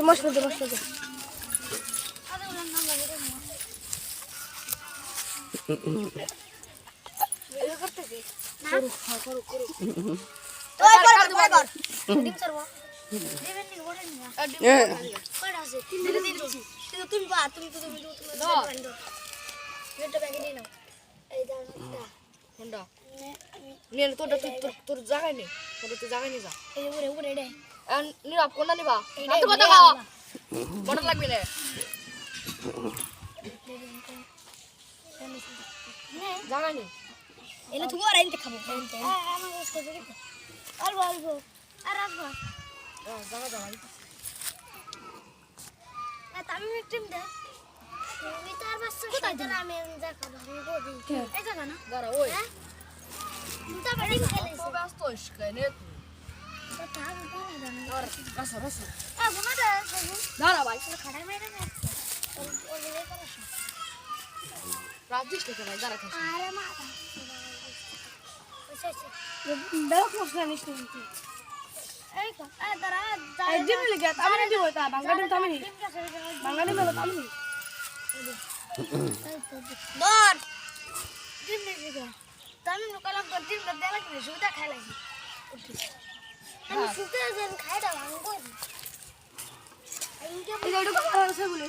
মশলা দে মশলা দে তোর জায়গায় নেই তোর জায়গায় নিয়ে যা নীরব কোনটা নিবা বড় লাগবে না জায়গা নেই এনে তুমি আর আইনতে খাবো আমার কষ্ট করে অল্প অল্প আর আসবো জায়গা জায়গা না তামিম টিম দে তুমি তো আর বাচ্চা কোথায় দিন আমি যা খাবো আমি বলি এই জায়গা না দাঁড়া ওই তুমি তো বাড়ি খেলে তো ব্যস্ত হইস কেন তো তার উপরে জানো আর রাসা রাসা বোনা দে সবু দাঁড়া ভাই খাড়া মেরে না ও দিলে করছ রাত দিস তো ভাই দাঁড়া খাস আরে মা বেশ মশলা নিস তুই এই কো এ দাঁড়া এই ডিম লিগে তামিনি দিব তা বাঙালি তামিনি বাঙালি মেলো তামিনি দর ডিম লিগে তামিম লোকালাম তো ডিম দে লাগবে সুদা খাই লাগি আমি সুদা যেন খাই দাও আমি কই এই জায়গাটা কথা আছে বলে